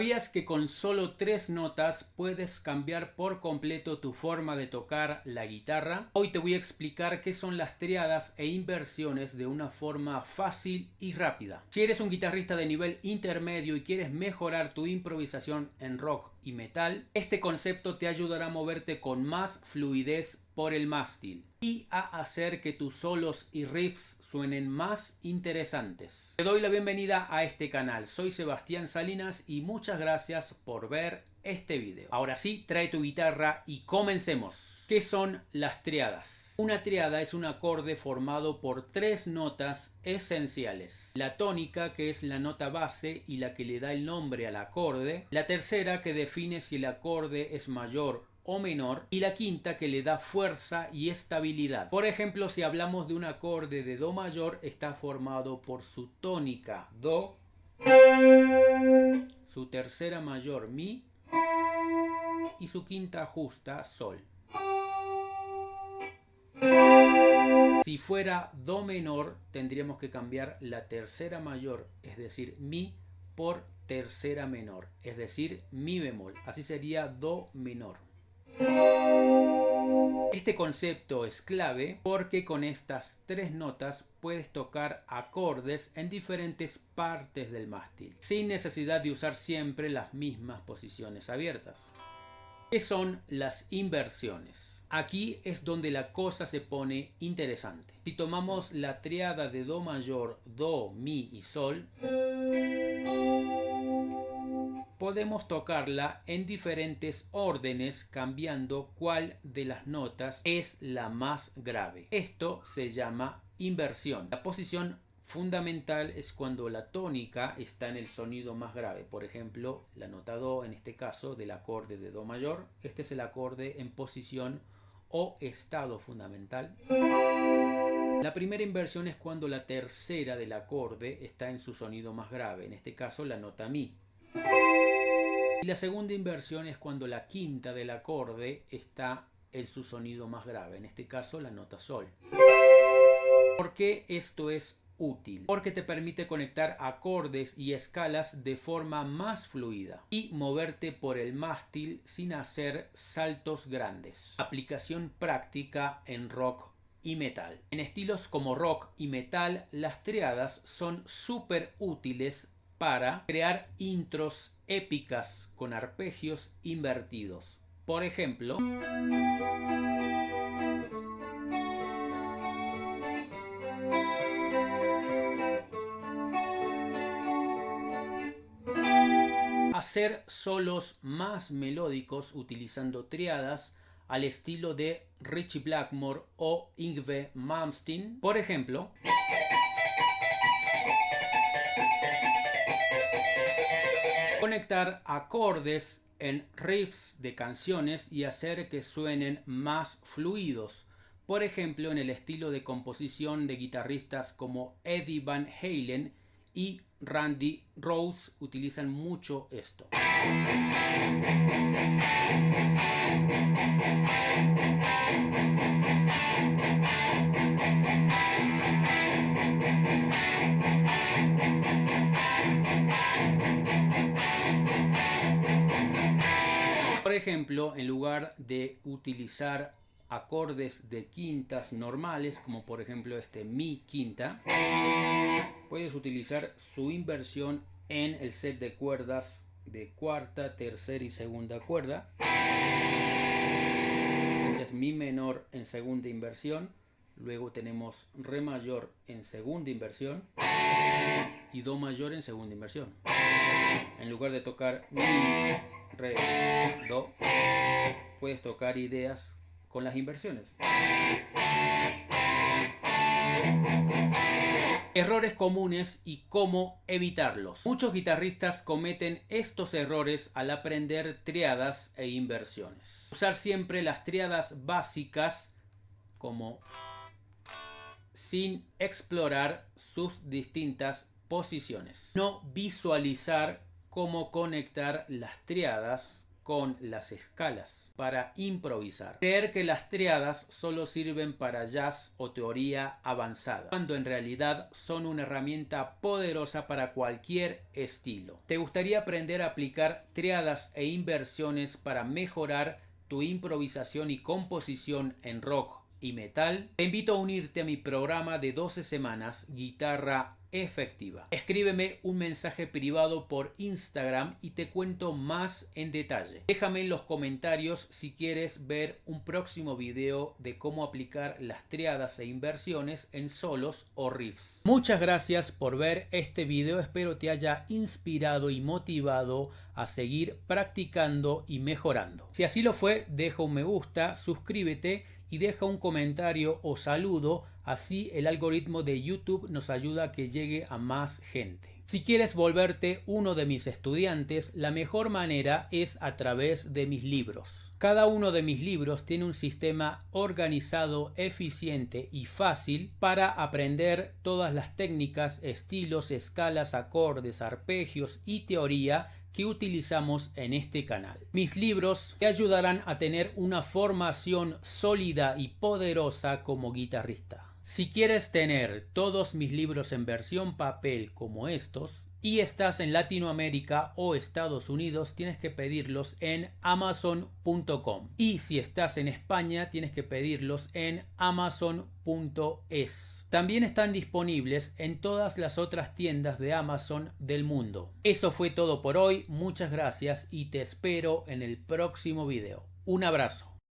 ¿Sabías que con solo 3 notas puedes cambiar por completo tu forma de tocar la guitarra? Hoy te voy a explicar qué son las triadas e inversiones de una forma fácil y rápida. Si eres un guitarrista de nivel intermedio y quieres mejorar tu improvisación en rock y metal, este concepto te ayudará a moverte con más fluidez por el mástil y a hacer que tus solos y riffs suenen más interesantes. Te doy la bienvenida a este canal, soy Sebastián Salinas y muchas gracias por ver este video. Ahora sí, trae tu guitarra y comencemos. ¿Qué son las triadas? Una triada es un acorde formado por 3 notas esenciales. La tónica, que es la nota base y la que le da el nombre al acorde. La tercera, que define si el acorde es mayor o menor, y la quinta, que le da fuerza y estabilidad. Por ejemplo, si hablamos de un acorde de do mayor, está formado por su tónica do, su tercera mayor mi y su quinta justa sol. Si fuera do menor, tendríamos que cambiar la tercera mayor, es decir, mi, por tercera menor, es decir, mi bemol. Así sería do menor. Este concepto es clave porque con estas 3 notas puedes tocar acordes en diferentes partes del mástil, sin necesidad de usar siempre las mismas posiciones abiertas. ¿Qué son las inversiones? Aquí es donde la cosa se pone interesante. Si tomamos la triada de do mayor, do, mi y sol, podemos tocarla en diferentes órdenes cambiando cuál de las notas es la más grave. Esto se llama inversión. La posición fundamental es cuando la tónica está en el sonido más grave. Por ejemplo, la nota do, en este caso, del acorde de do mayor. Este es el acorde en posición o estado fundamental. La primera inversión es cuando la tercera del acorde está en su sonido más grave. En este caso, la nota mi. Y la segunda inversión es cuando la quinta del acorde está en su sonido más grave, en este caso la nota sol. ¿Por qué esto es útil? Porque te permite conectar acordes y escalas de forma más fluida y moverte por el mástil sin hacer saltos grandes. Aplicación práctica en rock y metal. En estilos como rock y metal, las triadas son súper útiles para crear intros épicas con arpegios invertidos. Por ejemplo, hacer solos más melódicos utilizando triadas al estilo de Ritchie Blackmore o Yngwie Malmsteen. Por ejemplo, conectar acordes en riffs de canciones y hacer que suenen más fluidos. Por ejemplo, en el estilo de composición de guitarristas como Eddie Van Halen y Randy Rhoads utilizan mucho esto. Por ejemplo, en lugar de utilizar acordes de quintas normales, como por ejemplo este mi quinta, puedes utilizar su inversión en el set de cuerdas de cuarta, tercera y segunda cuerda. Este es mi menor en segunda inversión, luego tenemos re mayor en segunda inversión y do mayor en segunda inversión. En lugar de tocar mi, re, do, puedes tocar ideas con las inversiones. Errores comunes y cómo evitarlos. Muchos guitarristas cometen estos errores al aprender triadas e inversiones. Usar siempre las triadas básicas como sin explorar sus distintas posiciones. No visualizar cómo conectar las triadas con las escalas para improvisar. Creer que las triadas solo sirven para jazz o teoría avanzada, cuando en realidad son una herramienta poderosa para cualquier estilo. ¿Te gustaría aprender a aplicar triadas e inversiones para mejorar tu improvisación y composición en rock y metal? Te invito a unirte a mi programa de 12 semanas Guitarra Efectiva. Escríbeme un mensaje privado por Instagram y te cuento más en detalle. Déjame en los comentarios si quieres ver un próximo video de cómo aplicar las triadas e inversiones en solos o riffs. Muchas gracias por ver este video, espero te haya inspirado y motivado a seguir practicando y mejorando. Si así lo fue, deja un me gusta, suscríbete y deja un comentario o saludo, así el algoritmo de YouTube nos ayuda a que llegue a más gente. Si quieres volverte uno de mis estudiantes, la mejor manera es a través de mis libros. Cada uno de mis libros tiene un sistema organizado, eficiente y fácil para aprender todas las técnicas, estilos, escalas, acordes, arpegios y teoría que utilizamos en este canal. Mis libros te ayudarán a tener una formación sólida y poderosa como guitarrista. Si quieres tener todos mis libros en versión papel como estos y estás en Latinoamérica o Estados Unidos, tienes que pedirlos en amazon.com, y si estás en España tienes que pedirlos en amazon.es. También están disponibles en todas las otras tiendas de Amazon del mundo. Eso fue todo por hoy, muchas gracias y te espero en el próximo video. Un abrazo.